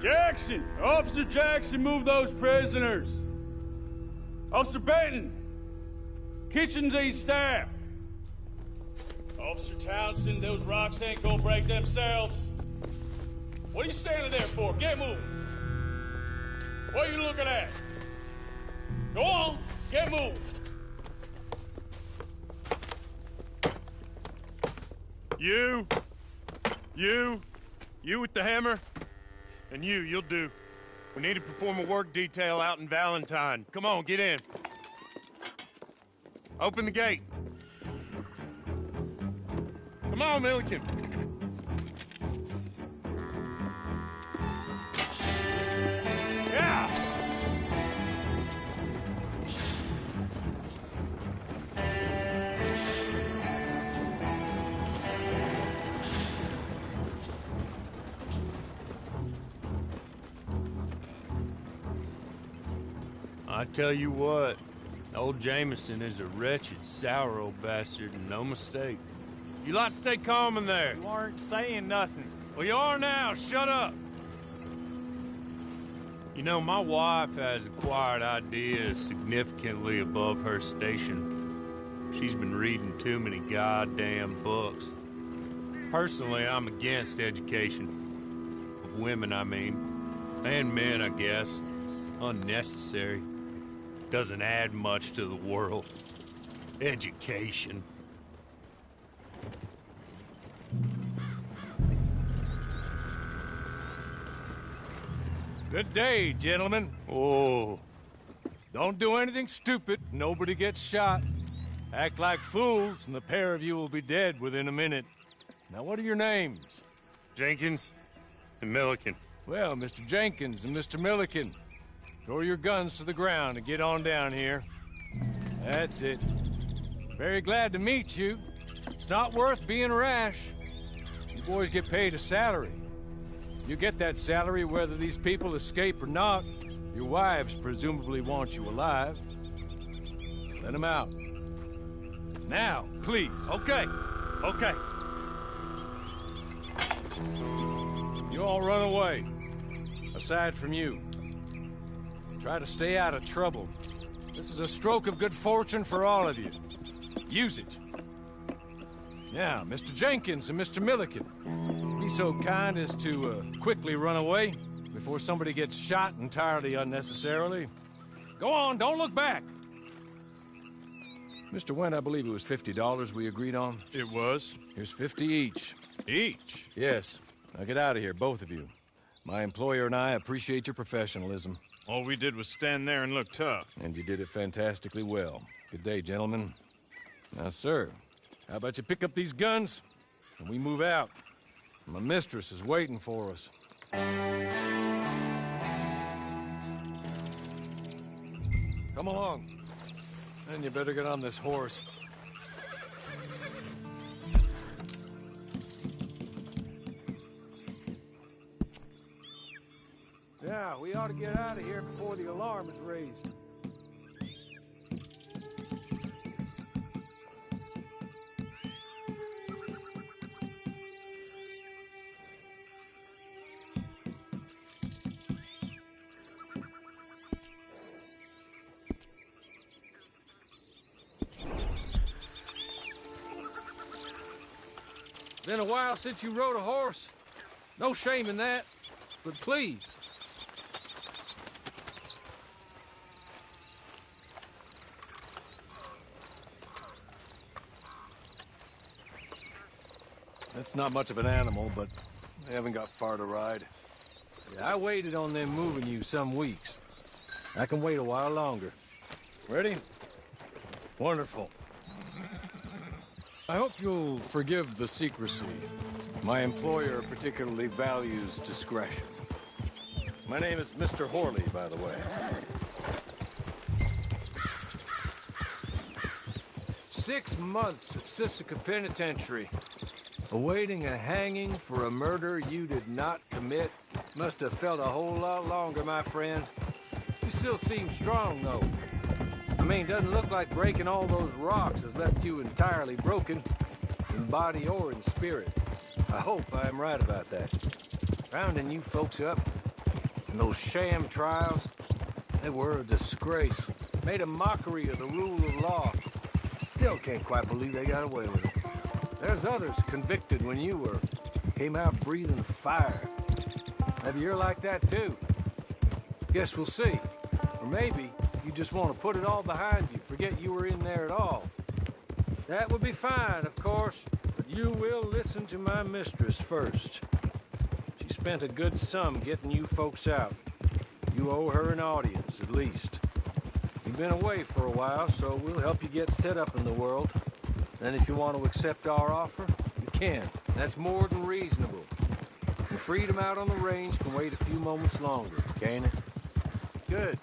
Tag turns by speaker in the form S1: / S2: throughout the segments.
S1: Jackson! Officer Jackson, move those prisoners! Officer Benton! Kitchens aid staff! Officer Townsend, those rocks ain't gonna break themselves. What are you standing there for? Get moving! What are you looking at? Go on, get moving!
S2: You with the hammer? And you'll do. We need to perform a work detail out in Valentine. Come on, get in. Open the gate. Come on, Milliken. Yeah!
S3: I tell you what, old Jameson is a wretched, sour old bastard, and no mistake.
S2: You lot stay calm in there.
S4: You aren't saying nothing.
S2: Well, you are now. Shut up.
S3: You know, my wife has acquired ideas significantly above her station. She's been reading too many goddamn books. Personally, I'm against education. Of women, I mean. And men, I guess. Unnecessary. Doesn't add much to the world. Education.
S4: Good day, gentlemen.
S3: Oh.
S4: Don't do anything stupid. Nobody gets shot. Act like fools, and the pair of you will be dead within a minute. Now, what are your names?
S2: Jenkins and Milliken.
S4: Well, Mr. Jenkins and Mr. Milliken, throw your guns to the ground and get on down here. That's it. Very glad to meet you. It's not worth being rash. You boys get paid a salary. You get that salary whether these people escape or not. Your wives presumably want you alive. Let them out. Now, please.
S2: Okay.
S4: You all run away. Aside from you. Try to stay out of trouble. This is a stroke of good fortune for all of you. Use it. Now, Mr. Jenkins and Mr. Milliken, be so kind as to quickly run away before somebody gets shot entirely unnecessarily. Go on, don't look back. Mr. Wendt, I believe it was $50 we agreed on.
S2: It was.
S4: Here's 50 each.
S2: Each?
S4: Yes. Now get out of here, both of you. My employer and I appreciate your professionalism.
S2: All we did was stand there and look tough.
S4: And you did it fantastically well. Good day, gentlemen. Now, sir, how about you pick up these guns and we move out? My mistress is waiting for us. Come along. And you better get on this horse. Yeah, we ought to get out of here before the alarm is raised. Been a while since you rode a horse. No shame in that, but please. That's not much of an animal, but they haven't got far to ride. Yeah, I waited on them moving you some weeks. I can wait a while longer. Ready? Wonderful. I hope you'll forgive the secrecy. My employer particularly values discretion. My name is Mr. Horley, by the way. 6 months at Sisika Penitentiary. Awaiting a hanging for a murder you did not commit. Must have felt a whole lot longer, my friend. You still seem strong, though. I mean, doesn't look like breaking all those rocks has left you entirely broken, in body or in spirit. I hope I am right about that. Rounding you folks up, And those sham trials, they were a disgrace. Made a mockery of the rule of law. Still can't quite believe they got away with it. There's others convicted when you were. Came out breathing fire. Maybe you're like that too. Guess we'll see. Or maybe you just want to put it all behind you, forget you were in there at all. That would be fine, of course, but you will listen to my mistress first. She spent a good sum getting you folks out. You owe her an audience, at least. You've been away for a while, so we'll help you get set up in the world. Then if you want to accept our offer, you can. That's more than reasonable. And freedom out on the range can wait a few moments longer, can't it? Good.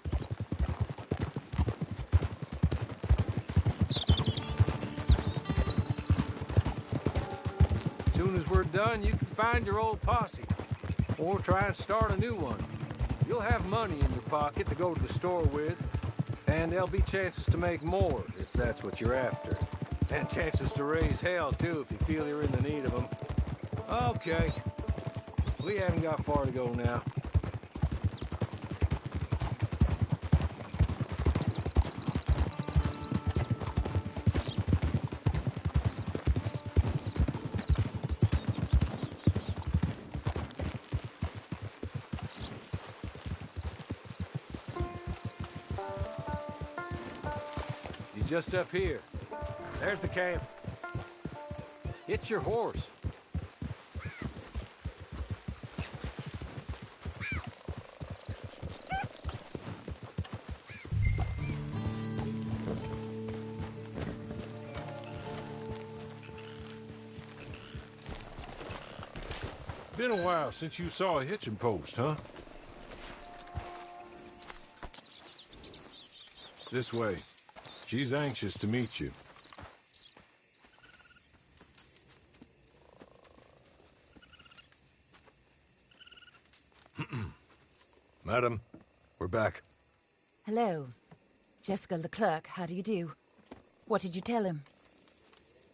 S4: As soon as we're done, you can find your old posse. Or try and start a new one. You'll have money in your pocket to go to the store with. And there'll be chances to make more, if that's what you're after. And chances to raise hell, too, if you feel you're in the need of them. Okay. We haven't got far to go now. Just up here. There's the camp. Hit your horse. Been a while since you saw a hitching post, huh? This way. She's anxious to meet you. Madam, we're back.
S5: Hello. Jessica Leclerc, how do you do? What did you tell him?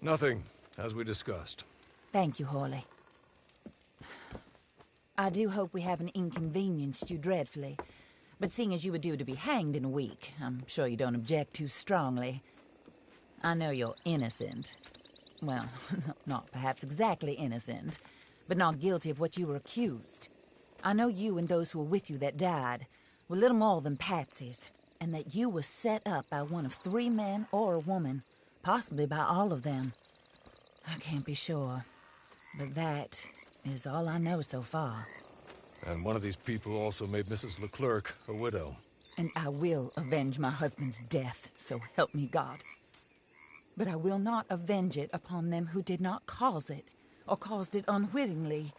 S4: Nothing, as we discussed.
S5: Thank you, Hawley. I do hope we haven't inconvenienced you dreadfully. But seeing as you were due to be hanged in a week, I'm sure you don't object too strongly. I know you're innocent. Well, not perhaps exactly innocent, but not guilty of what you were accused. I know you and those who were with you that died were little more than patsies, and that you were set up by one of 3 men or a woman, possibly by all of them. I can't be sure, but that is all I know so far.
S4: And one of these people also made Mrs. Leclerc a widow.
S5: And I will avenge my husband's death, so help me God. But I will not avenge it upon them who did not cause it, or caused it unwittingly.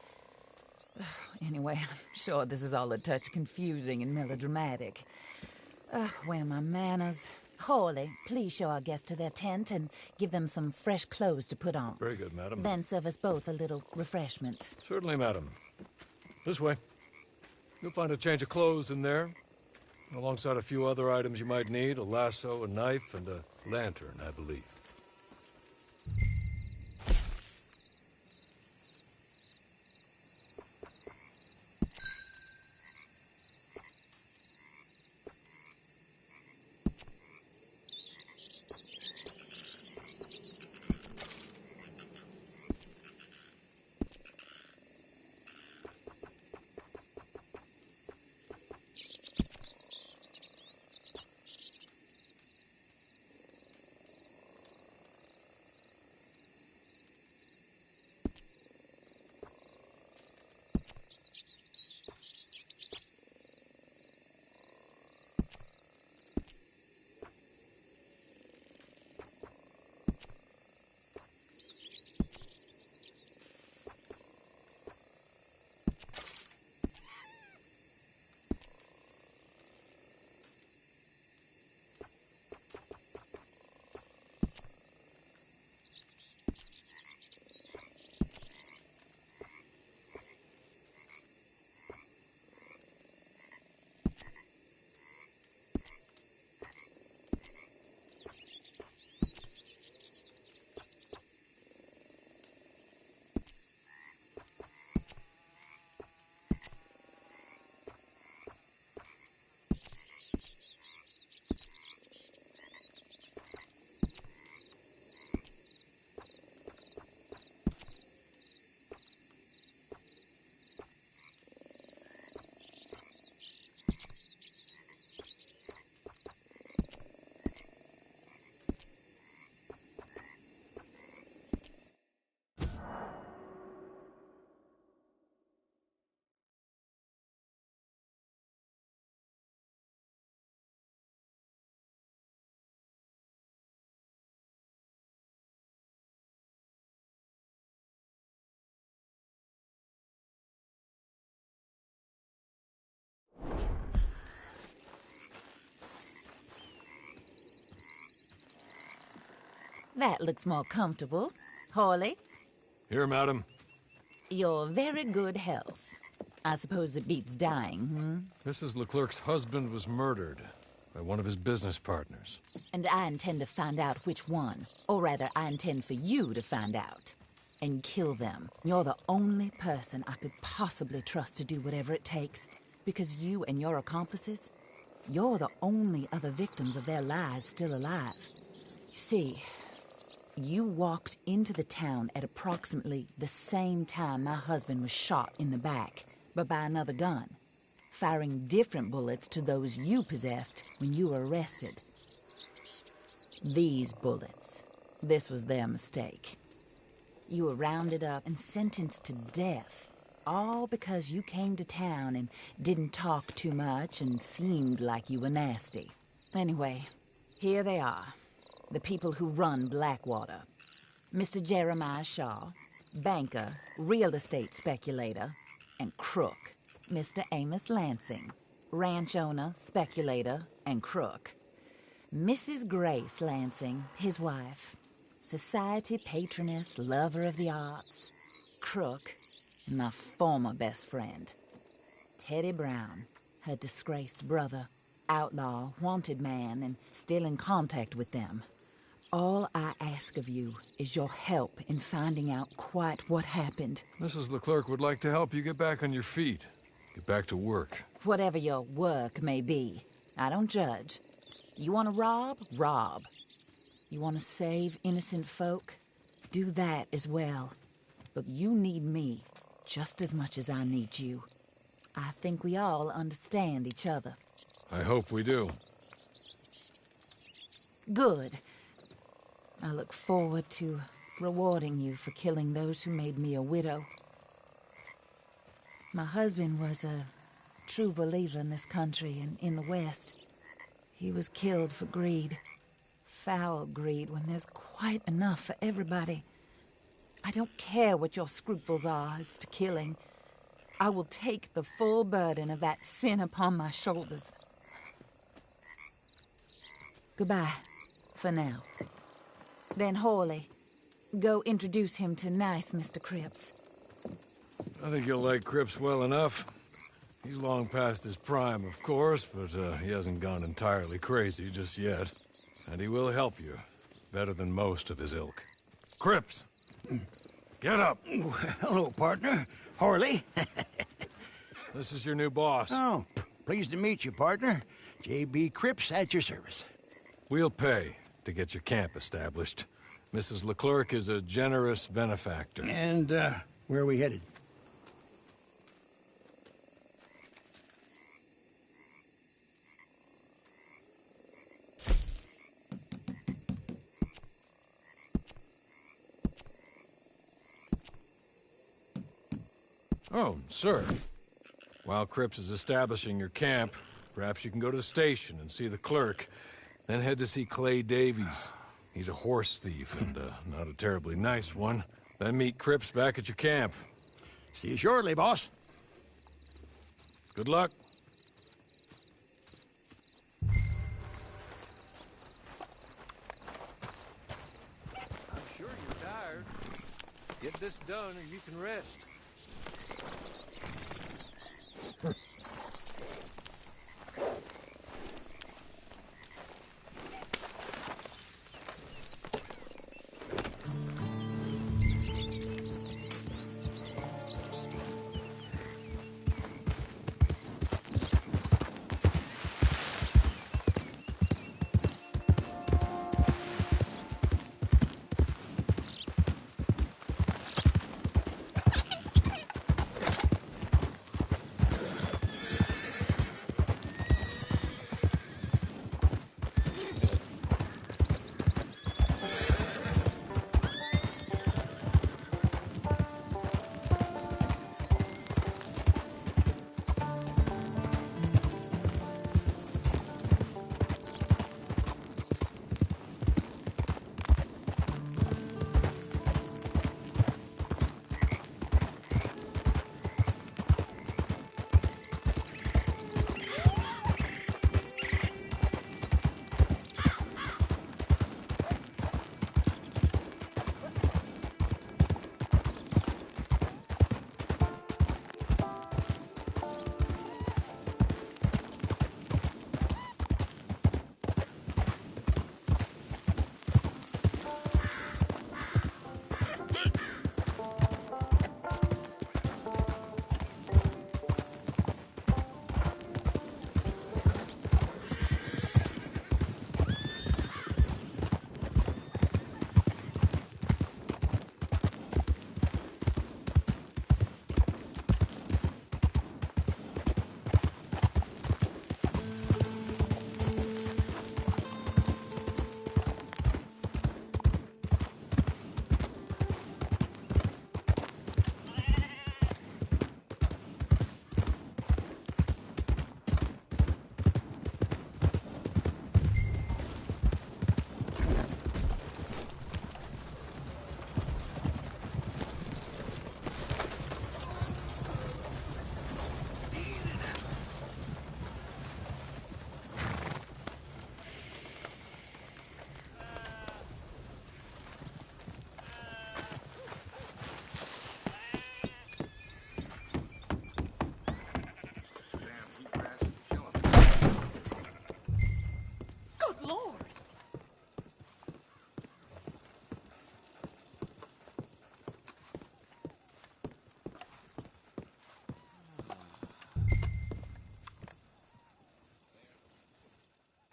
S5: Anyway, I'm sure this is all a touch confusing and melodramatic. Where are my manners? Hawley, please show our guests to their tent and give them some fresh clothes to put on.
S4: Very good, madam.
S5: Then serve us both a little refreshment.
S4: Certainly, madam. This way. You'll find a change of clothes in there, alongside a few other items you might need, a lasso, a knife, and a lantern, I believe.
S5: That looks more comfortable. Hawley,
S4: Here, madam.
S5: your very good health. I suppose it beats dying,
S4: Mrs. Leclerc's husband was murdered by one of his business partners.
S5: And I intend to find out which one. Or rather, I intend for you to find out. And kill them. You're the only person I could possibly trust to do whatever it takes. Because you and your accomplices, you're the only other victims of their lies still alive. You see, you walked into the town at approximately the same time my husband was shot in the back, but by another gun, firing different bullets to those you possessed when you were arrested. These bullets, this was their mistake. You were rounded up and sentenced to death, all because you came to town and didn't talk too much and seemed like you were nasty. Anyway, here they are, the people who run Blackwater. Mr. Jeremiah Shaw, banker, real estate speculator, and crook. Mr. Amos Lansing, ranch owner, speculator, and crook. Mrs. Grace Lansing, his wife, society patroness, lover of the arts, crook, and my former best friend. Teddy Brown, her disgraced brother, outlaw, wanted man, and still in contact with them. All I ask of you is your help in finding out quite what happened.
S4: Mrs. Leclerc would like to help you get back on your feet. Get back to work.
S5: Whatever your work may be, I don't judge. You want to rob? Rob. You want to save innocent folk? Do that as well. But you need me just as much as I need you. I think we all understand each other.
S4: I hope we do.
S5: Good. I look forward to rewarding you for killing those who made me a widow. My husband was a true believer in this country and in the West. He was killed for greed. Foul greed when there's quite enough for everybody. I don't care what your scruples are as to killing. I will take the full burden of that sin upon my shoulders. Goodbye, for now. Then Hawley, go introduce him to nice Mr. Cripps.
S4: I think you'll like Cripps well enough. He's long past his prime, of course, but he hasn't gone entirely crazy just yet. And he will help you, better than most of his ilk. Cripps! Get up!
S6: Hello, partner. Hawley.
S4: This is your new boss.
S6: Oh, pleased to meet you, partner. J.B. Cripps at your service.
S4: We'll pay to get your camp established. Mrs. Leclerc is a generous benefactor.
S6: And, where are we headed?
S4: Oh, sir. While Cripps is establishing your camp, perhaps you can go to the station and see the clerk, then head to see Clay Davies. He's a horse thief, and not a terribly nice one. Then meet Cripps back at your camp.
S6: See you shortly, boss.
S4: Good luck. I'm sure you're tired. Get this done and you can rest.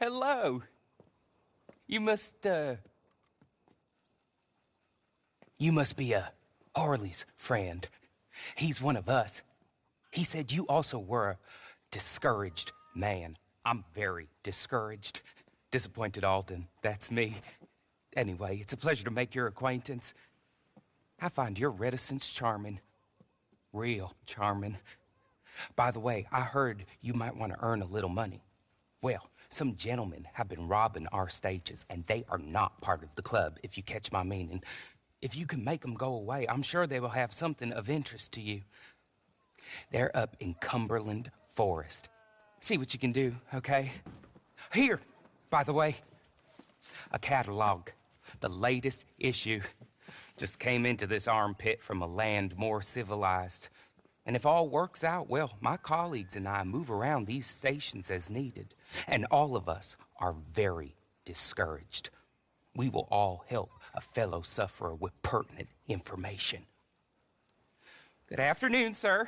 S7: Hello. You must be Harley's friend. He's one of us. He said you also were a discouraged man. I'm very discouraged. Disappointed Alden, that's me. Anyway, it's a pleasure to make your acquaintance. I find your reticence charming. Real charming. By the way, I heard you might want to earn a little money. Well, some gentlemen have been robbing our stages, and they are not part of the club, if you catch my meaning. If you can make them go away, I'm sure they will have something of interest to you. They're up in Cumberland Forest. See what you can do, okay? Here, by the way, a catalog. The latest issue. Just came into this armpit from a land more civilized. And if all works out, well, my colleagues and I move around these stations as needed. And all of us are very discouraged. We will all help a fellow sufferer with pertinent information. Good afternoon, sir.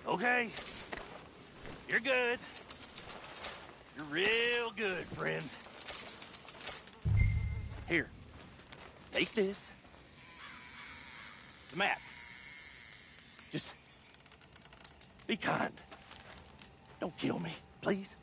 S2: Okay. You're good. You're real good, friend.
S8: Here. Take this. It's a map. Just be kind. Don't kill me, please.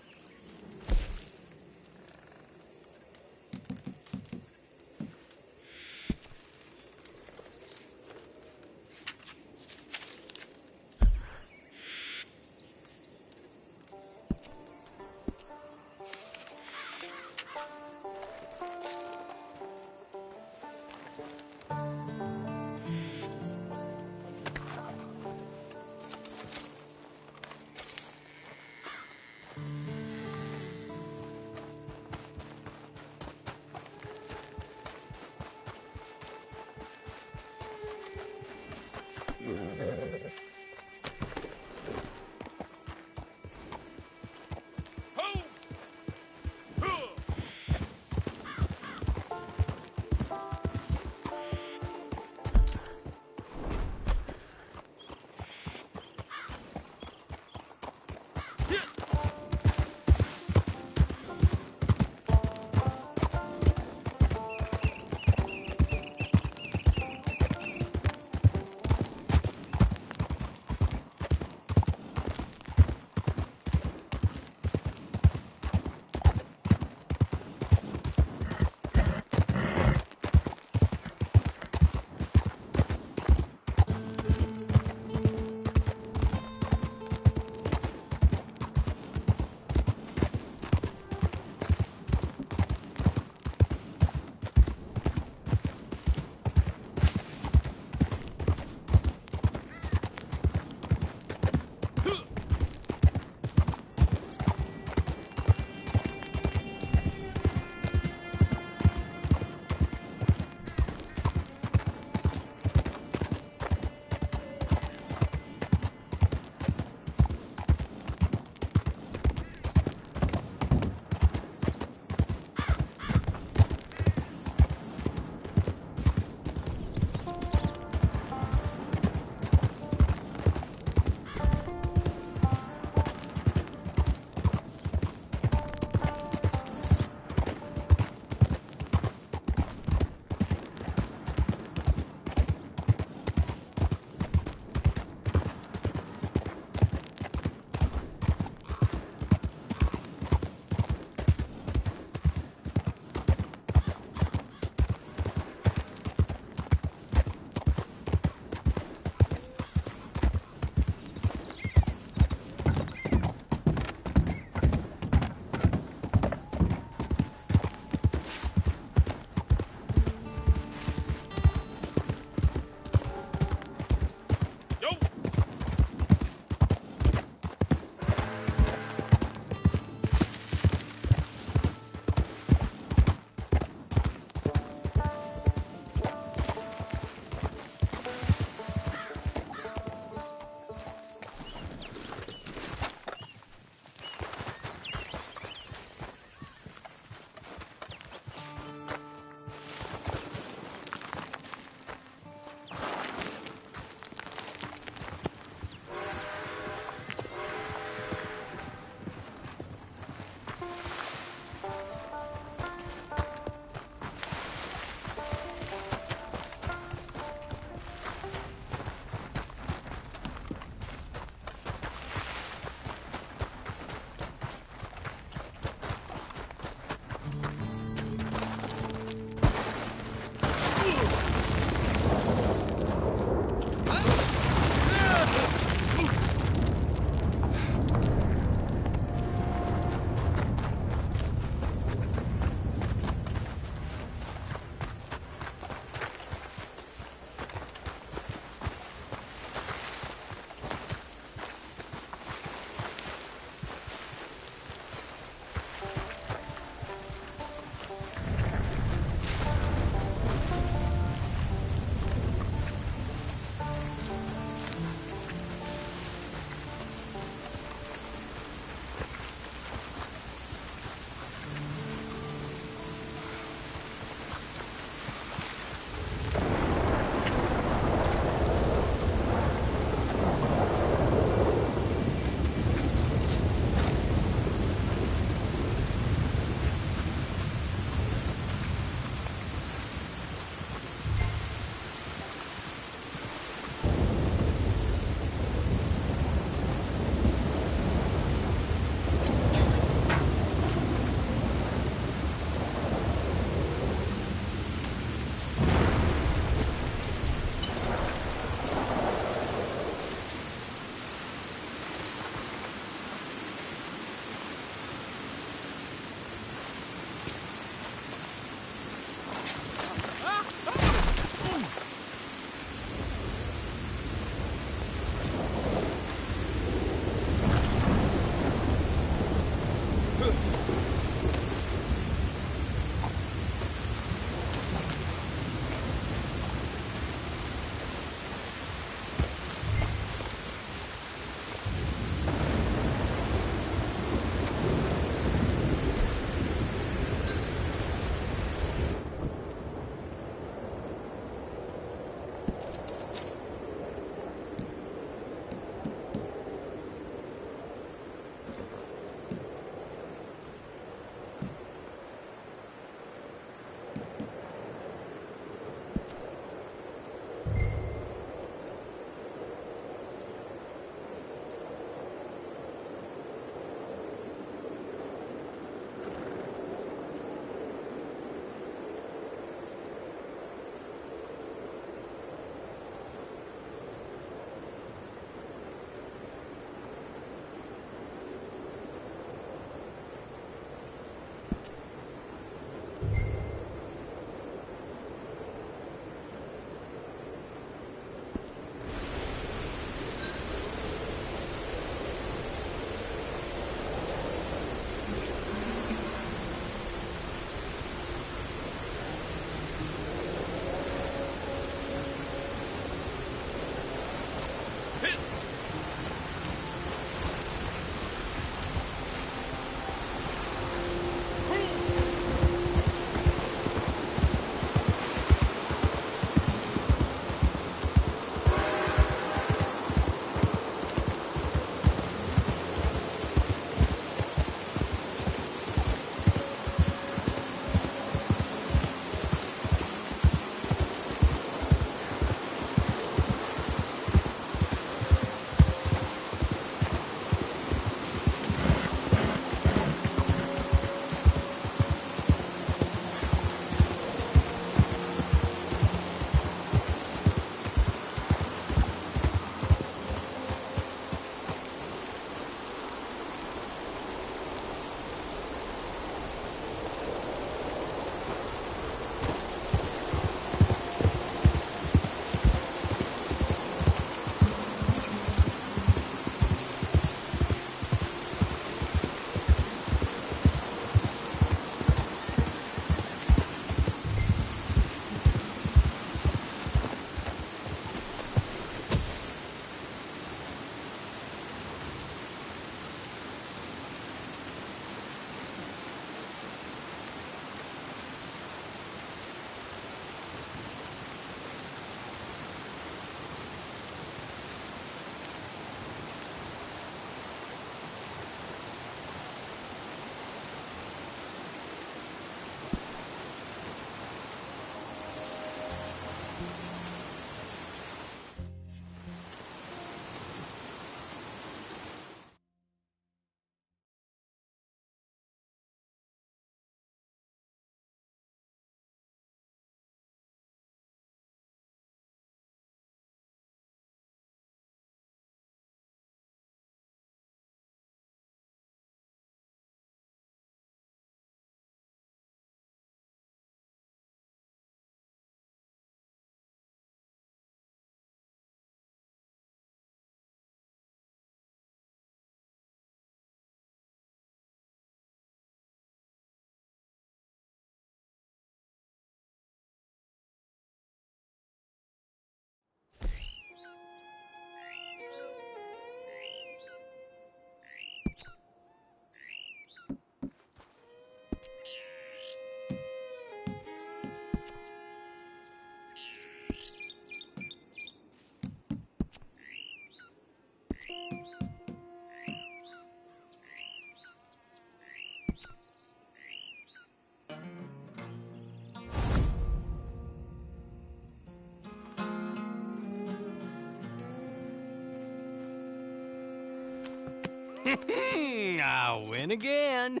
S9: I win again.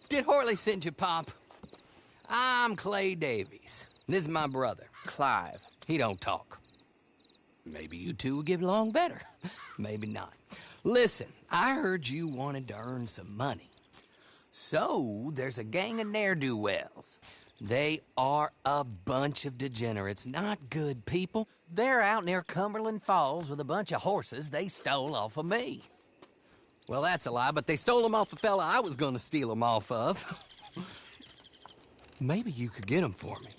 S9: Did Horley send you, Pop? I'm Clay Davies. This is my brother, Clive. He don't talk. Maybe you two will get along better. Maybe not. Listen, I heard you wanted to earn some money. So, there's a gang of ne'er-do-wells. They are a bunch of degenerates, not good people. They're out near Cumberland Falls with a bunch of horses they stole off of me. Well, that's a lie, but they stole them off the fella I was gonna steal them off of. Maybe you could get them for me.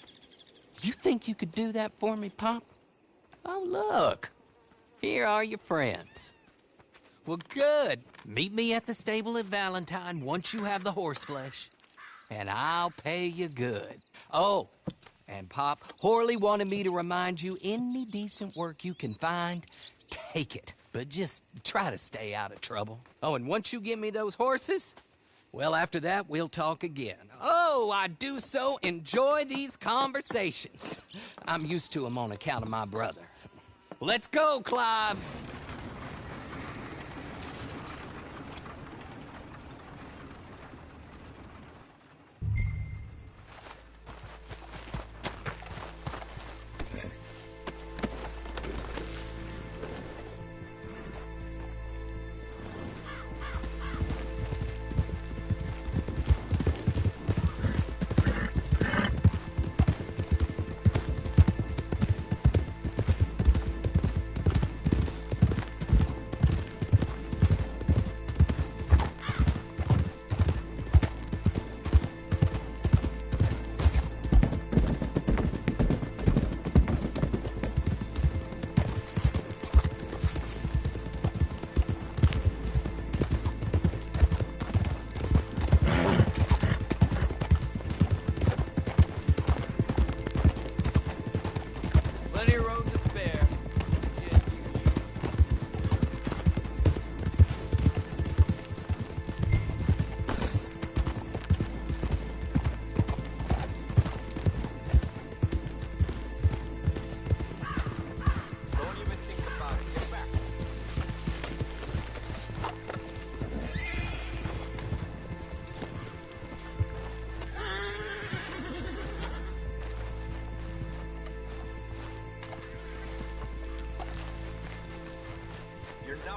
S9: You think you could do that for me, Pop? Oh, look. Here are your friends. Well, good. Meet me at the stable at Valentine once you have the horse flesh, and I'll pay you good. Oh, and Pop, Horley wanted me to remind you, any decent work you can find, take it. But just try to stay out of trouble. Oh, and once you give me those horses, well, after that, we'll talk again. Oh, I do so enjoy these conversations. I'm used to them on account of my brother. Let's go, Clive.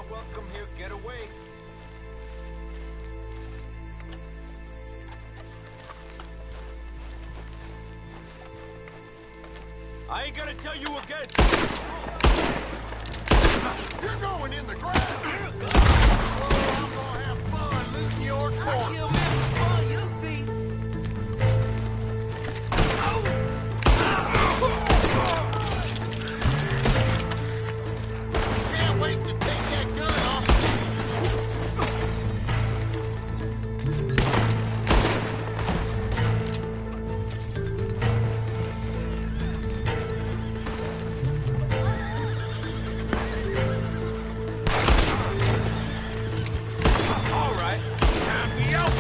S10: Welcome here, get away. I ain't gonna tell you again.
S6: You're going in the ground. Oh, I'm gonna have fun losing your corpse.
S10: Kill me before you see.
S6: Can't wait to take that gun off.
S10: All right, time to be out.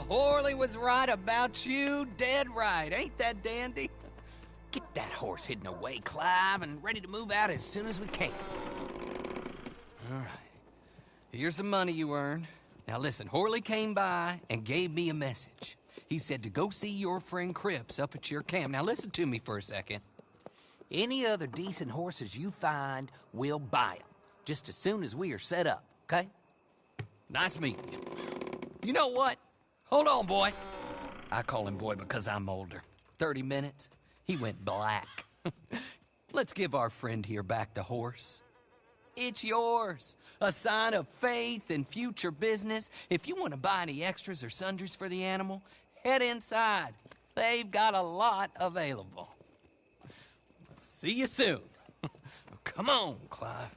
S9: Horley was right about you, dead right. Ain't that dandy? Get that horse hidden away, Clive, and ready to move out as soon as we can. All right. Here's the money you earned. Now listen, Horley came by and gave me a message. He said to go see your friend Cripps up at your camp. Now listen to me for a second. Any other decent horses you find, we'll buy them. Just as soon as we are set up, okay? Nice meeting you. You know what? Hold on, boy. I call him boy because I'm older. 30 minutes, he went black. Let's give our friend here back the horse. It's yours. A sign of faith and future business. If you want to buy any extras or sundries for the animal, head inside. They've got a lot available. See you soon. Come on, Clive.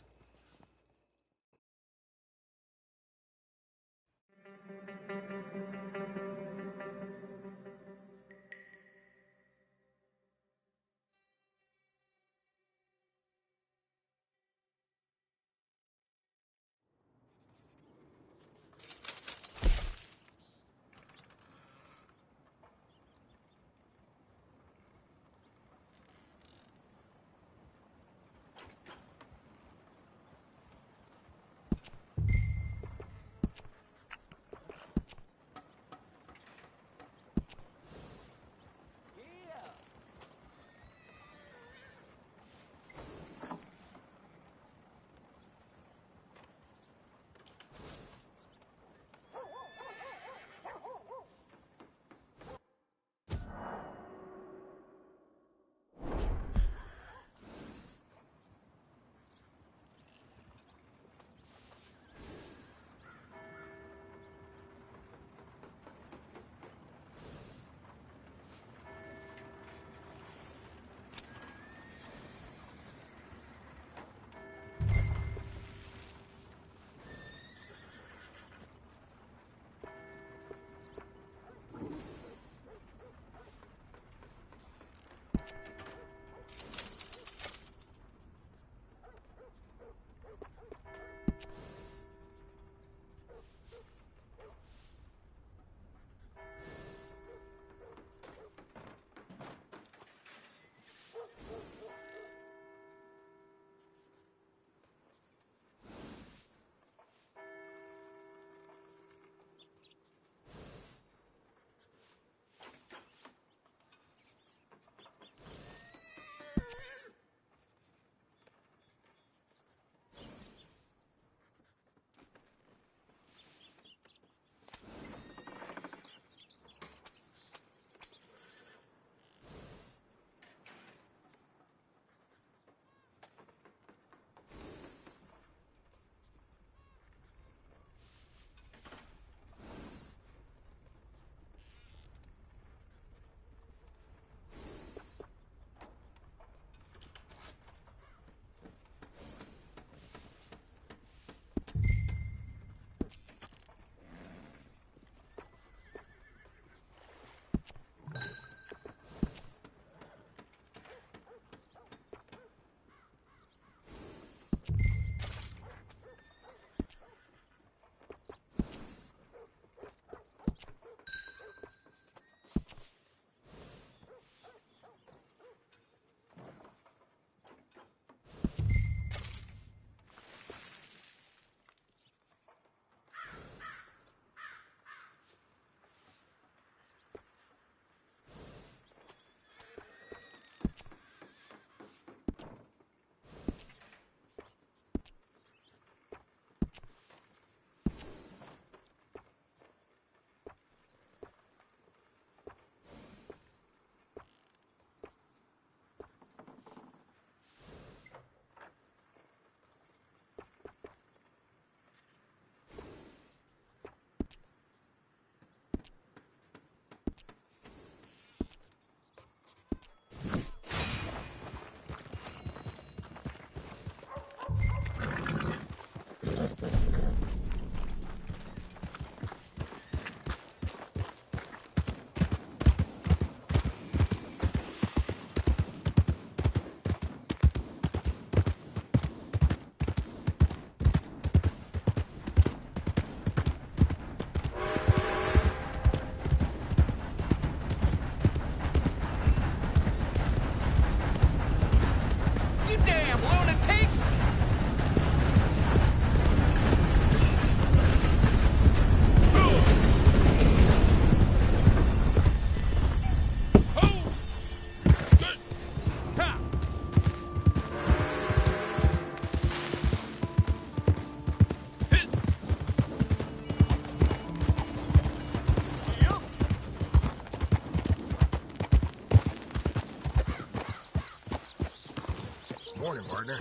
S6: Morning, partner.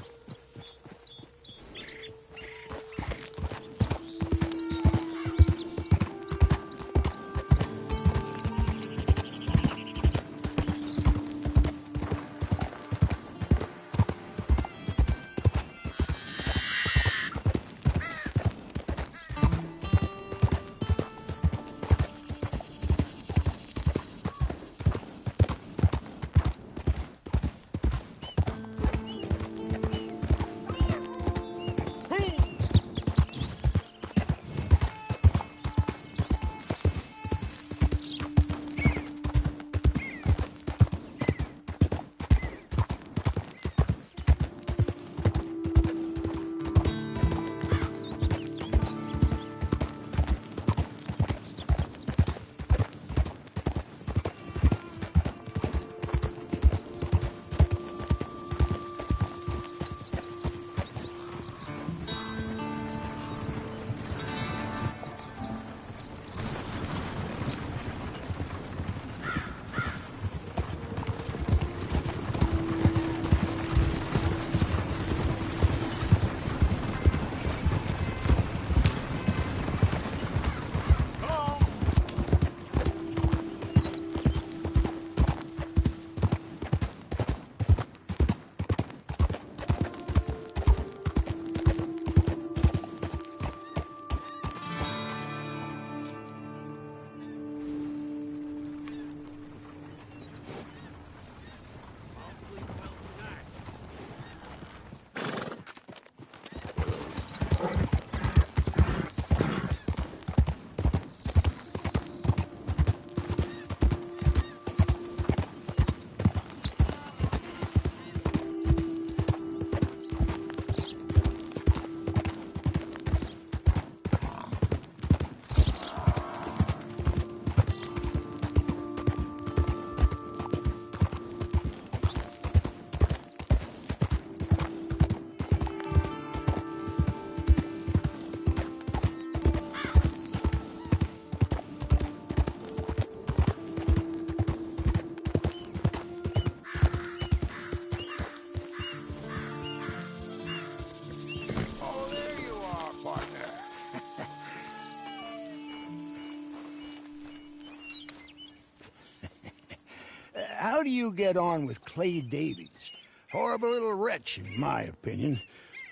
S11: How do you get on with Clay Davies? Horrible little wretch, in my opinion.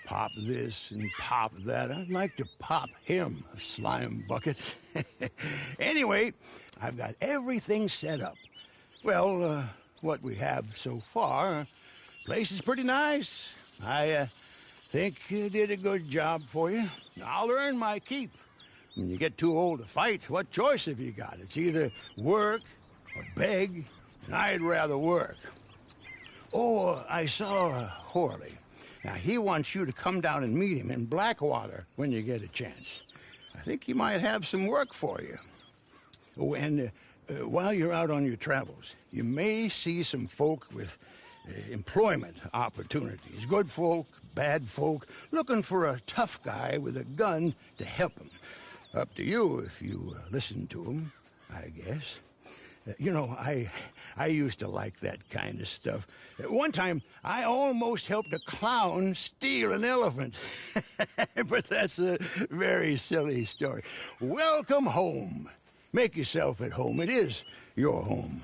S11: Pop this and pop that. I'd like to pop him, a slime bucket. Anyway, I've got everything set up. Well, what we have so far, place is pretty nice. I think you did a good job for you. I'll earn my keep. When you get too old to fight, what choice have you got? It's either work or beg, and I'd rather work. Oh, I saw Horley. Now, he wants you to come down and meet him in Blackwater when you get a chance. I think he might have some work for you. Oh, and while you're out on your travels, you may see some folk with employment opportunities. Good folk, bad folk, looking for a tough guy with a gun to help them. Up to you if you listen to them, I guess. You know, I used to like that kind of stuff. One time, I almost helped a clown steal an elephant. But that's a very silly story. Welcome home. Make yourself at home. It is your home.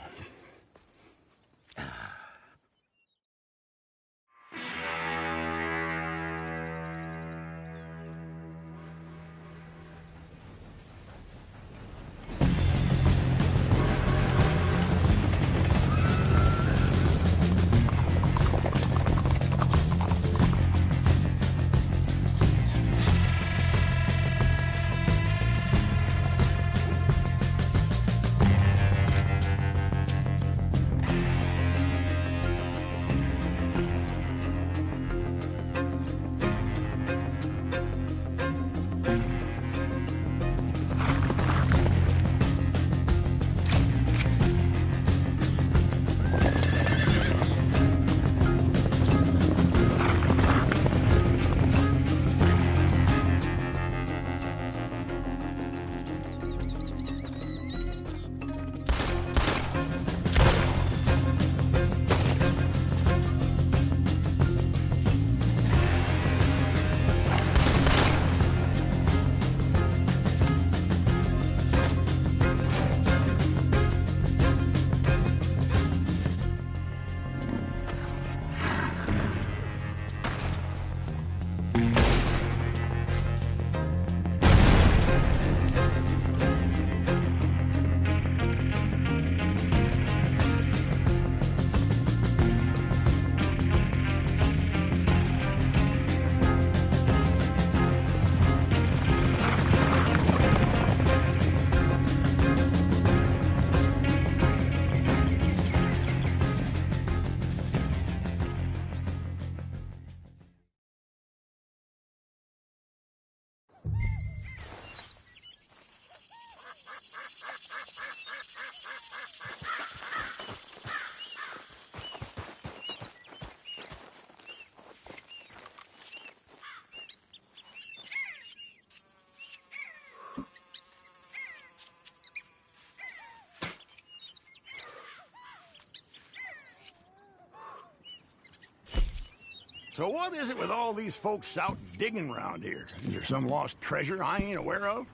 S11: So what is it with all these folks out digging around here? Is there some lost treasure I ain't aware of?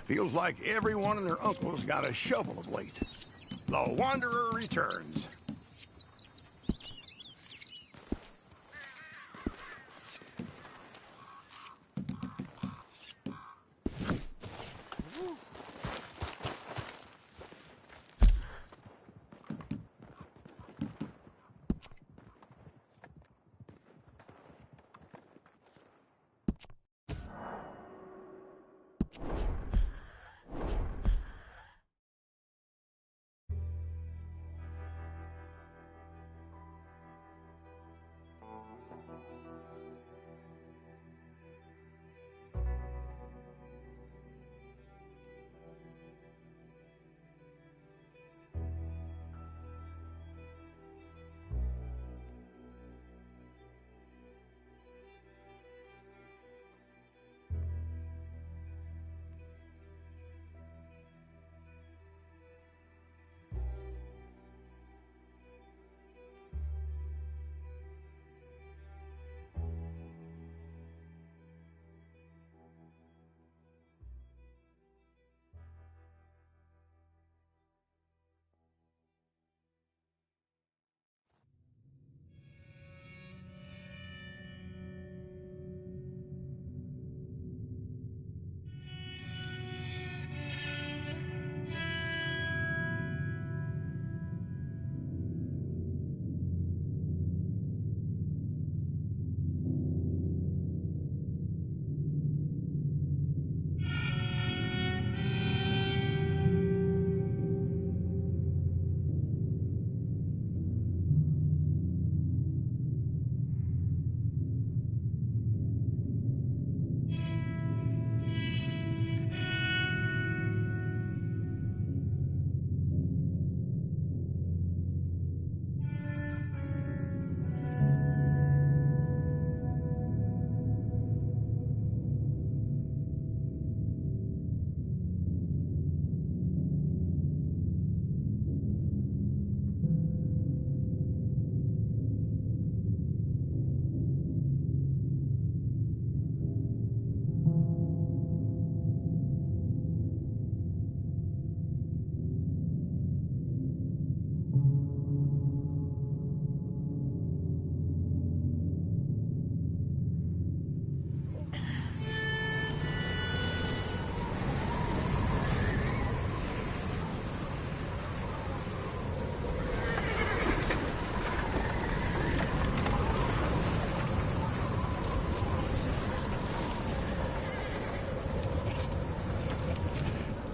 S11: Feels like everyone and their uncle's got a shovel of late. The Wanderer returns.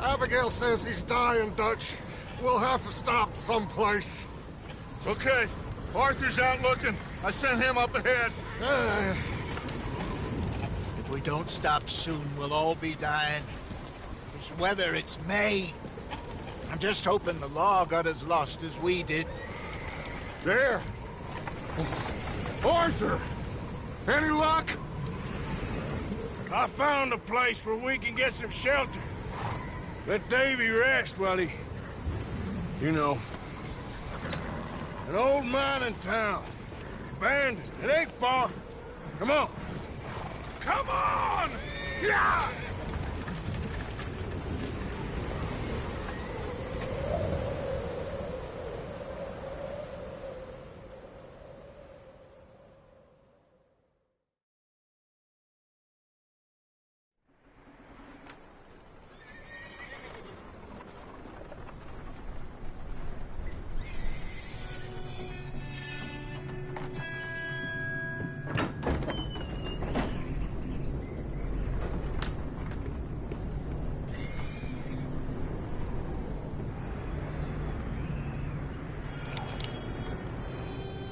S6: Abigail says he's dying, Dutch. We'll have to stop someplace.
S2: Okay. Arthur's out looking. I sent him up ahead.
S12: If we don't stop soon, we'll all be dying. This weather, it's May. I'm just hoping the law got as lost as we did.
S6: There. Arthur! Any luck?
S4: I found a place where we can get some shelter. Let Davy rest while he... You know. An old mining town. Abandoned. It ain't far. Come on. Come on! Yeah!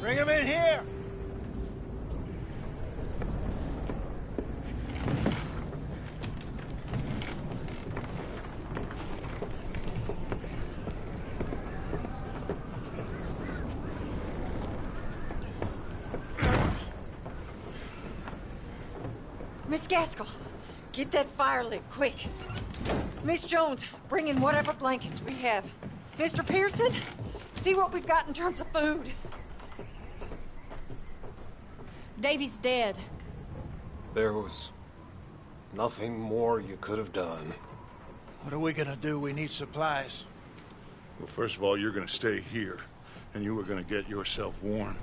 S4: Bring him in here!
S13: Miss Gaskell, get that fire lit, quick. Miss Jones, bring in whatever blankets we have. Mr. Pearson, see what we've got in terms of food.
S14: Davy's dead.
S6: There was nothing more you could have done.
S12: What are we gonna do? We need supplies.
S11: Well, first of all, you're gonna stay here, and you were gonna get yourself warm.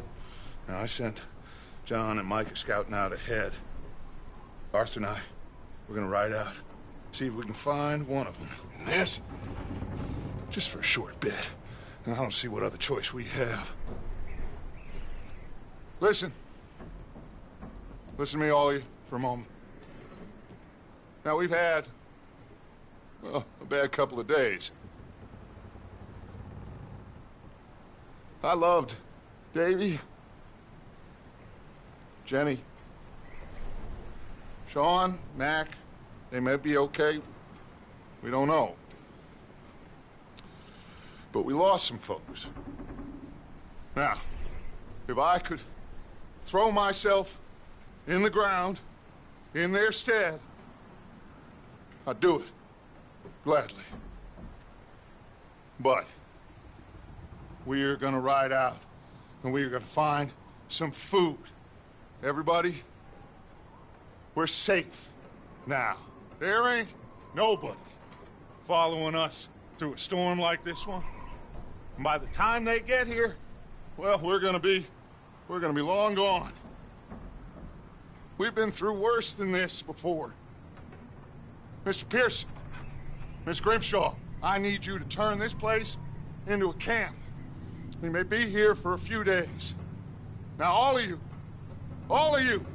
S11: Now, I sent John and Micah scouting out ahead. Arthur and I, we're gonna ride out, see if we can find one of them. And this, just for a short bit. And I don't see what other choice we have. Listen. Listen to me, all of you, for a moment. Now, we've had, well, a bad couple of days. I loved Davy, Jenny, Sean, Mac. They may be okay. We don't know. But we lost some folks. Now, if I could throw myself in the ground in their stead, I'd do it. Gladly. But we are gonna ride out, and we are gonna find some food. Everybody, we're safe now. There ain't nobody following us through a storm like this one. And by the time they get here, well, we're gonna be long gone. We've been through worse than this before. Mr. Pearson, Miss Grimshaw, I need you to turn this place into a camp. We may be here for a few days. Now, all of you,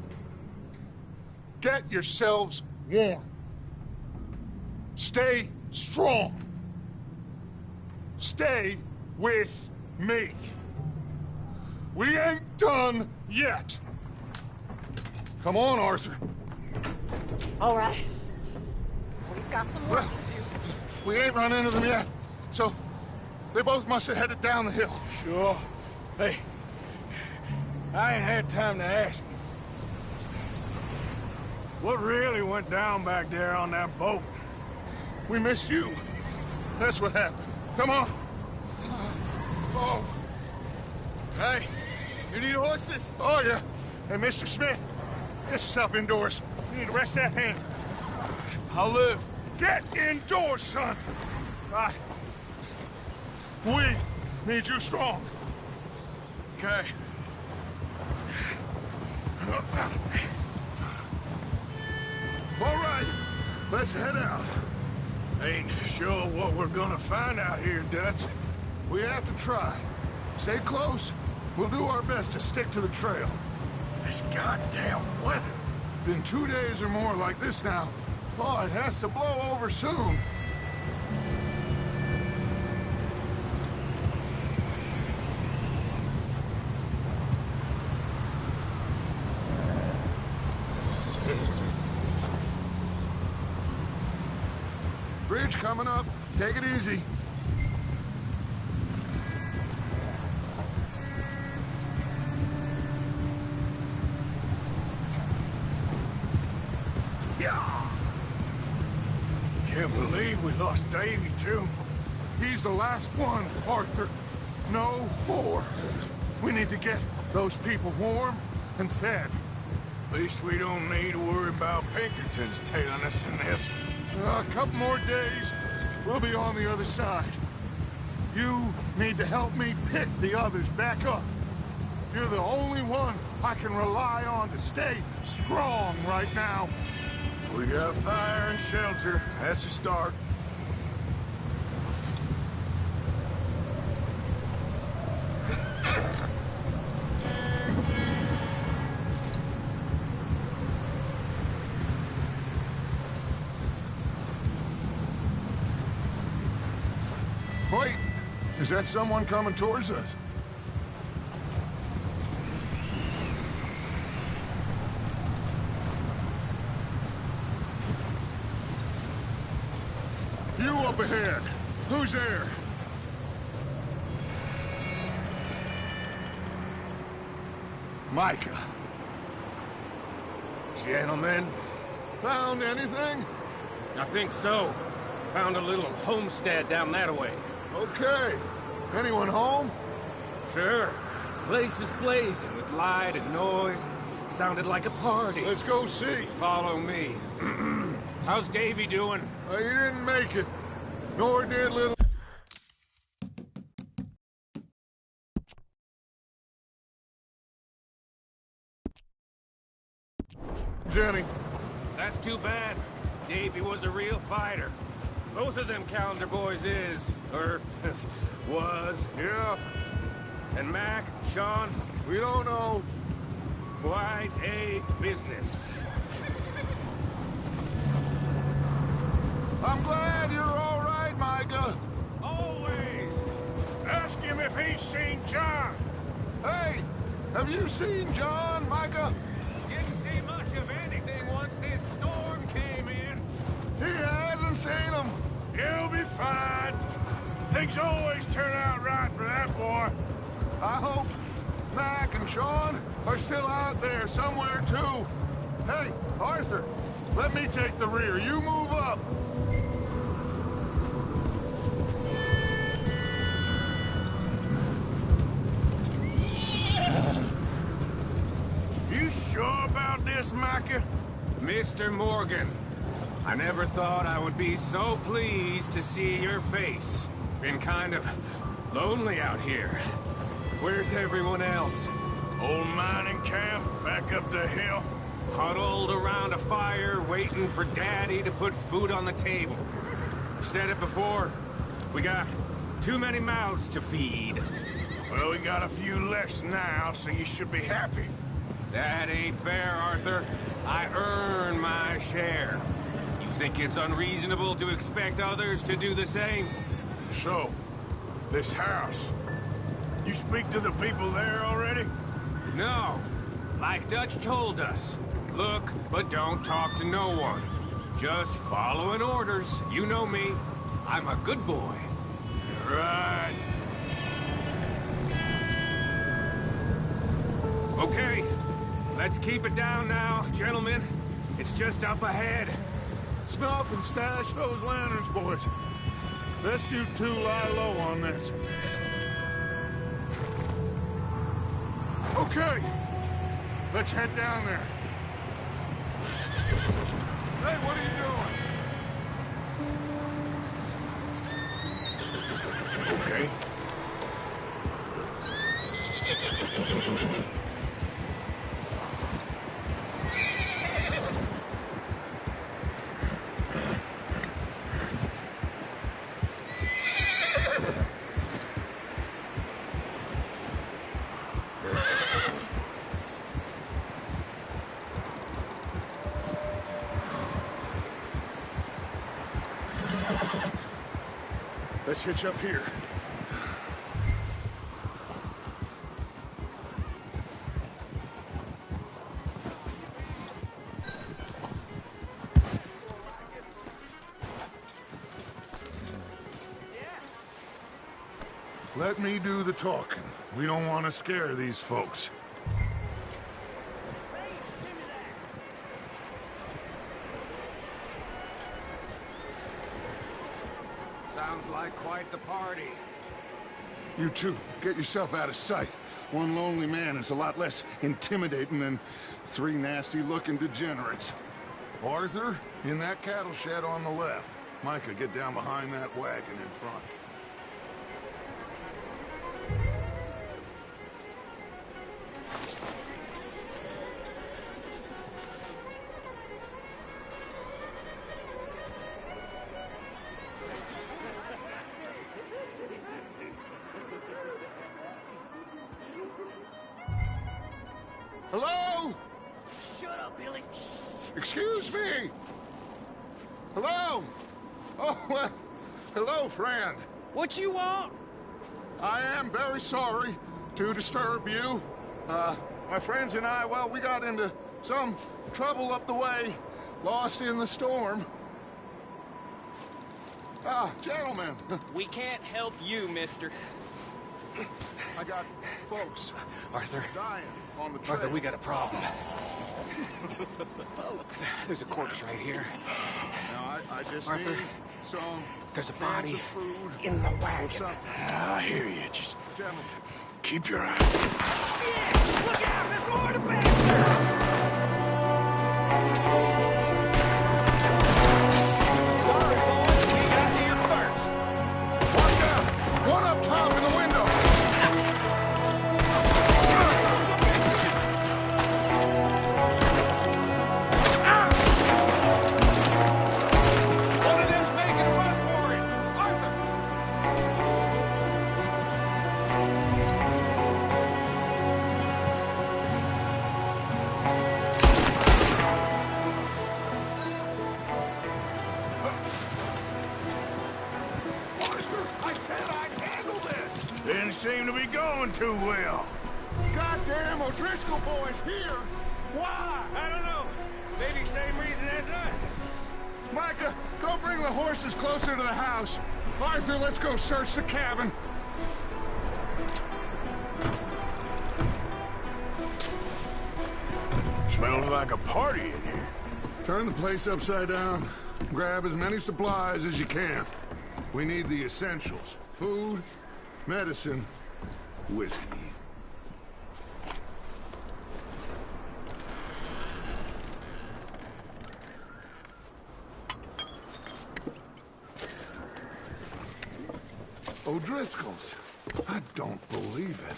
S11: get yourselves warm. Stay strong. Stay with me. We ain't done yet. Come on, Arthur.
S13: All right. We've got some work to do.
S11: We ain't run into them yet, so they both must have headed down the hill.
S4: Sure. Hey, I ain't had time to ask. What really went down back there on that boat?
S11: We missed you. That's what happened. Come on. Oh.
S2: Hey, you need horses?
S11: Oh, yeah. Hey, Mr. Smith, get yourself indoors. You need to rest that hand.
S2: I'll live.
S11: Get indoors, son. We need you strong.
S2: Okay.
S11: All right, let's head out.
S4: Ain't sure what we're gonna find out here, Dutch.
S11: We have to try. Stay close. We'll do our best to stick to the trail.
S4: This goddamn weather.
S11: Been 2 days or more like this now. Oh, it has to blow over soon. Bridge coming up. Take it easy.
S4: Can't believe we lost Davy, too.
S11: He's the last one, Arthur. No more. We need to get those people warm and fed.
S4: At least we don't need to worry about Pinkertons tailing us in this.
S11: A couple more days, we'll be on the other side. You need to help me pick the others back up. You're the only one I can rely on to stay strong right now.
S4: We got fire and shelter. That's a start.
S11: Wait, is that someone coming towards us? You up ahead. Who's there? Micah.
S15: Gentlemen?
S11: Found anything?
S15: I think so. Found a little homestead down that way.
S11: Okay. Anyone home?
S15: Sure. Place is blazing with light and noise. Sounded like a party.
S6: Let's go see.
S15: Follow me. How's Davy doing?
S6: He didn't make it. Nor did little... Jenny.
S15: That's too bad. Davy was a real fighter. Both of them Calendar boys is, or was.
S6: Yeah.
S15: And Mac, Sean?
S6: We don't know.
S15: Quite a business.
S6: I'm glad you're all right, Micah.
S15: Always.
S6: Ask him if he's seen John. Hey, have you seen John, Micah?
S15: Didn't see much of anything once this storm came in.
S6: He hasn't seen him. He'll be fine. Things always turn out right for that boy. I hope Mac and Sean are still out there somewhere, too. Hey, Arthur, let me take the rear. You move up.
S15: You sure about this, Micah? Mr. Morgan, I never thought I would be so pleased to see your face. Been kind of lonely out here. Where's everyone else?
S6: Old mining camp, back up the hill.
S15: Huddled around a fire, waiting for Daddy to put food on the table. Said it before, we got too many mouths to feed.
S6: Well, we got a few less now, so you should be happy.
S15: That ain't fair, Arthur. I earn my share. You think it's unreasonable to expect others to do the same?
S6: So, this house, you speak to the people there already?
S15: No. Like Dutch told us. Look, but don't talk to no one. Just following orders. You know me. I'm a good boy.
S6: Right.
S15: Okay. Let's keep it down now, gentlemen. It's just up ahead.
S6: Snuff and stash those lanterns, boys. Best you two lie low on this. Okay. Let's head down there. Hey, what are you doing?
S15: Okay.
S6: Let's hitch up here. Let me do the talking. We don't want to scare these folks.
S15: Sounds like quite the party.
S6: You two, get yourself out of sight. One lonely man is a lot less intimidating than three nasty-looking degenerates. Arthur, in that cattle shed on the left. Micah, get down behind that wagon in front. Hello?
S10: Shut up, Billy.
S6: Excuse me? Hello? Oh, well, hello, friend.
S10: What you want?
S6: I am very sorry to disturb you. My friends and I, well, we got into some trouble up the way, lost in the storm. Gentlemen.
S10: We can't help you, mister.
S6: I got folks
S3: Arthur.
S6: dying on the trail.
S3: Arthur, we got a problem. Folks. There's a corpse right here.
S6: Now, I just
S3: Arthur,
S6: need some
S3: there's a
S6: cans
S3: body
S6: of food
S3: in the
S6: or
S3: wagon.
S6: something.
S2: I hear you. Just
S6: Gentlemen.
S2: keep your eyes.
S10: Look out! There's more to bed!
S6: One up top in the window!
S15: One of them's making a run for it! Arthur!
S6: I said I'd handle this!
S2: Didn't seem to be going too well.
S6: Goddamn O'Driscoll boys here! Why?
S15: I don't know. Maybe same reason as us.
S6: Micah, go bring the horses closer to the house. Arthur, let's go search the cabin.
S2: Smells like a party in here.
S6: Turn the place upside down. Grab as many supplies as you can. We need the essentials. Food, medicine, whiskey. O'Driscoll's. I don't believe it.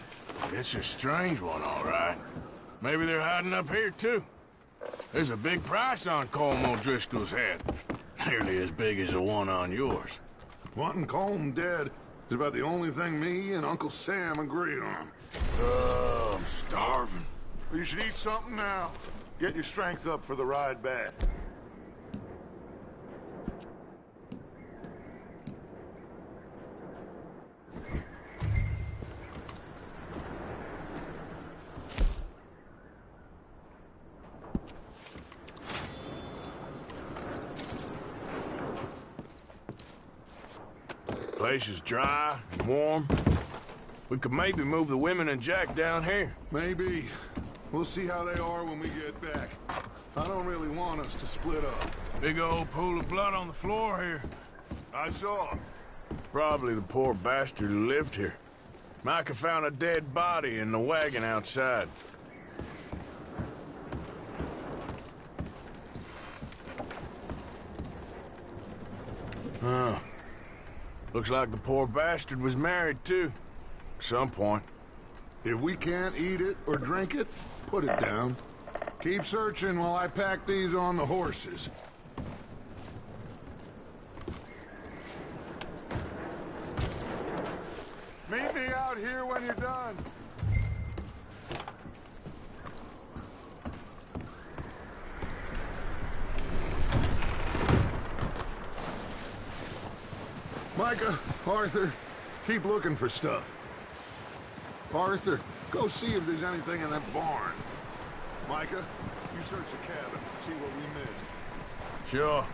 S2: It's a strange one, all right. Maybe they're hiding up here, too. There's a big price on Colm O'Driscoll's head. Nearly as big as the one on yours.
S6: Wanting Colm dead is about the only thing me and Uncle Sam agree on.
S2: I'm starving.
S6: You should eat something now. Get your strength up for the ride back.
S2: Place is dry and warm. We could maybe move the women and Jack down here.
S6: Maybe. We'll see how they are when we get back. I don't really want us to split up.
S2: Big old pool of blood on the floor here.
S6: I saw.
S2: Probably the poor bastard who lived here. Micah found a dead body in the wagon outside. Oh. Looks like the poor bastard was married, too. At some point.
S6: If we can't eat it or drink it, put it down. Keep searching while I pack these on the horses. Meet me out here when you're done. Micah, Arthur, keep looking for stuff. Arthur, go see if there's anything in that barn. Micah, you search the cabin, see what we missed.
S2: Sure.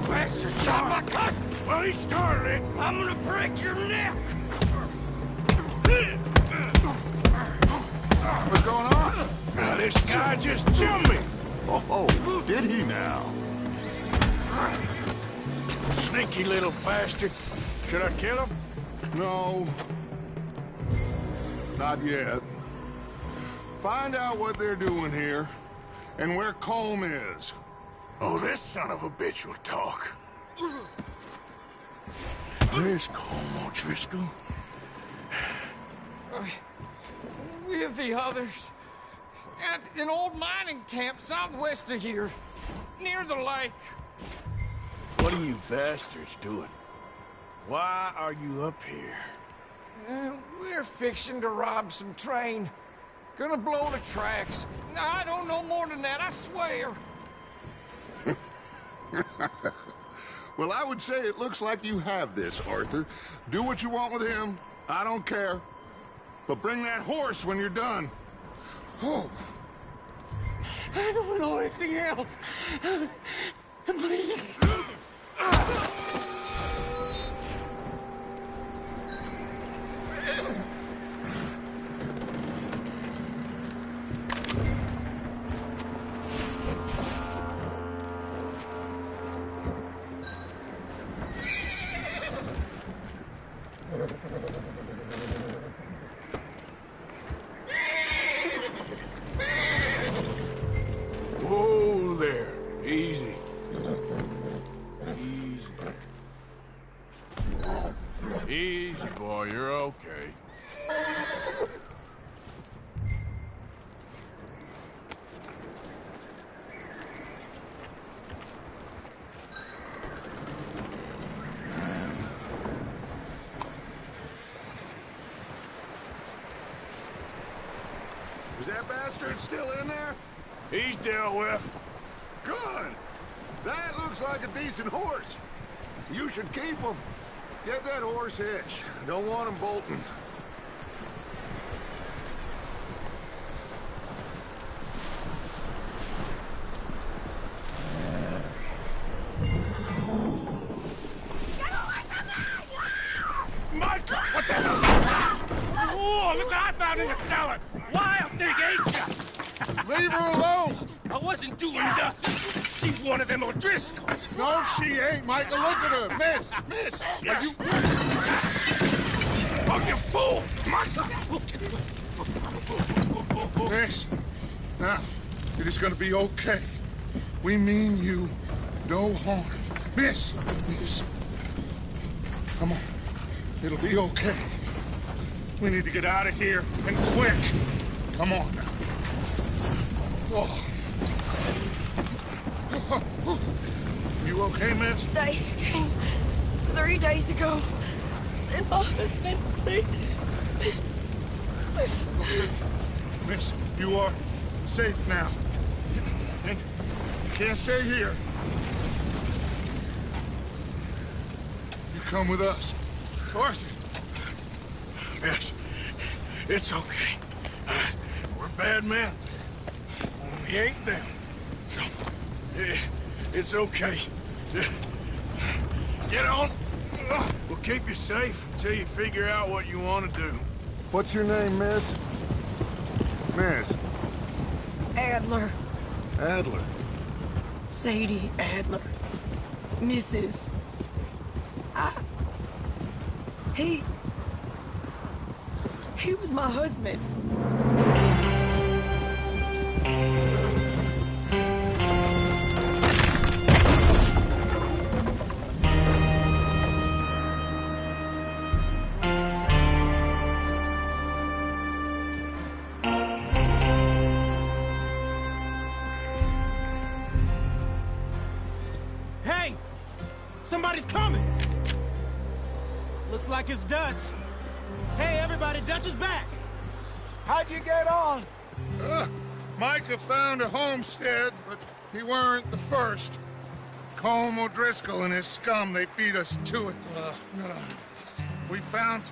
S15: Bastard shot my cousin!
S2: Well, he started it.
S15: I'm gonna break your neck!
S6: What's going on?
S2: Now, this guy just jumped me.
S6: Oh, did he now?
S2: Sneaky little bastard. Should I kill him?
S6: No. Not yet. Find out what they're doing here, and where Colm is.
S2: Oh, this son of a bitch will talk. Where's Colm O'Driscoll?
S10: With the others. At an old mining camp southwest of here. Near the lake.
S2: What are you bastards doing? Why are you up here?
S10: We're fixing to rob some train. Gonna blow the tracks. I don't know more than that, I swear.
S6: Well, I would say it looks like you have this, Arthur. Do what you want with him. I don't care. But bring that horse when you're done. Oh.
S10: I don't know anything else. Please.
S6: Is that bastard still in there?
S2: He's dealt with.
S6: Good. That looks like a decent horse. You should keep him. Get that horse hitched. Don't want him bolting.
S15: Michael, what the hell? Oh, look what I found in the cellar. Wild thing, ain't ya?
S6: Leave her alone.
S15: I wasn't doing nothing. She's one of them O'Driscolls.
S6: No, she ain't, Michael. Look at her. Miss, are you...
S15: Oh, you fool! Michael!
S6: Miss, now, it is gonna be okay. We mean you no harm. Miss, come on. It'll be okay. We need to get out of here, and quick. Come on now. Oh. You okay, miss?
S14: They came 3 days ago, and my husband,
S6: Miss, you are safe now. And you can't stay here. You come with us. Arthur.
S2: Miss, it's okay. We're bad men. We ain't them. It's okay. Get on. We'll keep you safe until you figure out what you want to do.
S6: What's your name, miss? Miss.
S14: Adler.
S6: Adler.
S14: Sadie Adler. Mrs. He was my husband.
S16: Hey! Somebody's coming! Looks like it's Dutch. Hey, everybody, Dutch is back!
S6: How'd you get on? Micah found a homestead, but he weren't the first. Colm O'Driscoll and his scum, they beat us to it. We found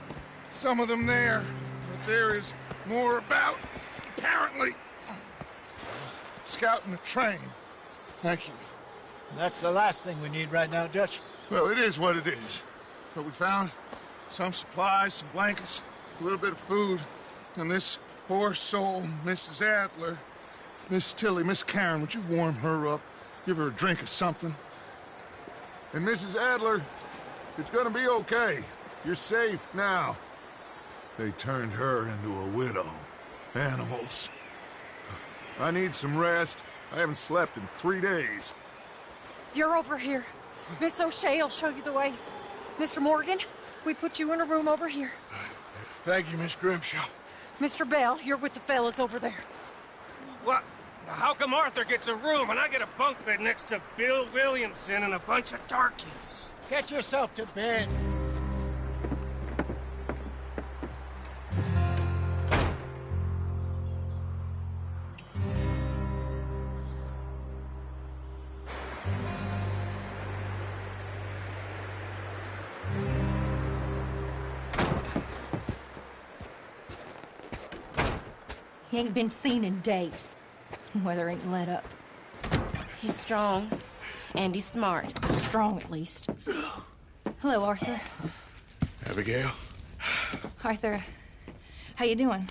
S6: some of them there, but there is more about, apparently. Scouting the train. Thank you.
S12: That's the last thing we need right now, Dutch.
S6: Well, it is what it is. But we found some supplies, some blankets, a little bit of food, and this poor soul, Mrs. Adler, Miss Tilly, Miss Karen, would you warm her up? Give her a drink or something? And Mrs. Adler, it's gonna be okay. You're safe now. They turned her into a widow. Animals. I need some rest. I haven't slept in 3 days.
S13: You're over here. Miss O'Shea will show you the way. Mr. Morgan, we put you in a room over here.
S2: Thank you, Miss Grimshaw.
S13: Mr. Bell, you're with the fellas over there.
S15: What? How come Arthur gets a room and I get a bunk bed next to Bill Williamson and a bunch of darkies?
S12: Get yourself to bed.
S17: He ain't been seen in days. Weather ain't let up.
S14: He's strong, and he's smart.
S17: Strong, at least. Hello, Arthur.
S2: Abigail?
S17: Arthur, how you doing?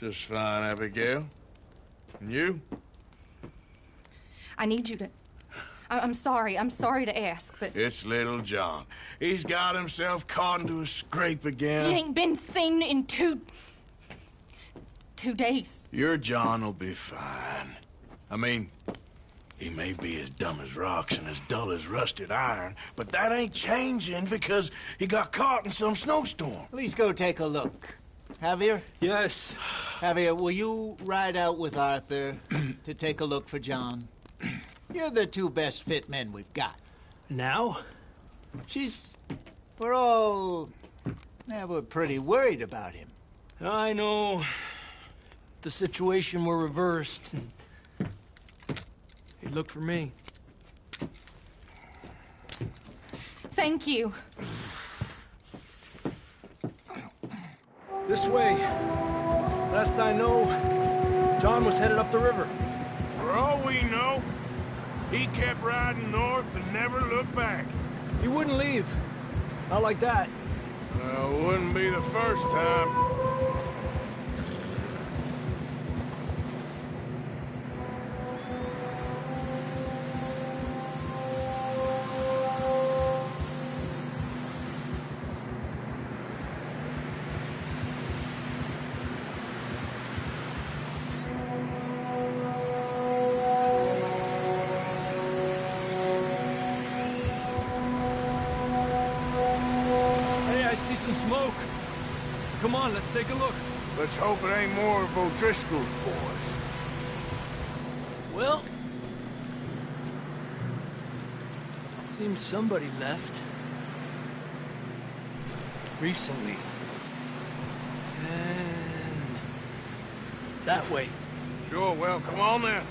S2: Just fine, Abigail. And you?
S17: I need you to... I'm sorry to ask, but...
S2: It's little John. He's got himself caught into a scrape again.
S17: He ain't been seen in 2 days.
S2: Your John will be fine. I mean, he may be as dumb as rocks and as dull as rusted iron, but that ain't changing because he got caught in some snowstorm.
S12: Please go take a look. Javier?
S7: Yes?
S12: Javier, will you ride out with Arthur to take a look for John? You're the 2 best fit men we've got.
S16: Now?
S12: We're all... we're pretty worried about him.
S16: I know.
S18: the situation were reversed, he'd look for me.
S17: Thank you.
S18: This way. Last I know, John was headed up the river.
S2: For all we know, he kept riding north and never looked back.
S18: He wouldn't leave. Not like that.
S2: Well, wouldn't be the first time.
S18: See some smoke. Come on, let's take a look.
S2: Let's hope it ain't more of O'Driscoll's boys.
S18: Well, seems somebody left. Recently. And that way.
S2: Sure, well, come on then.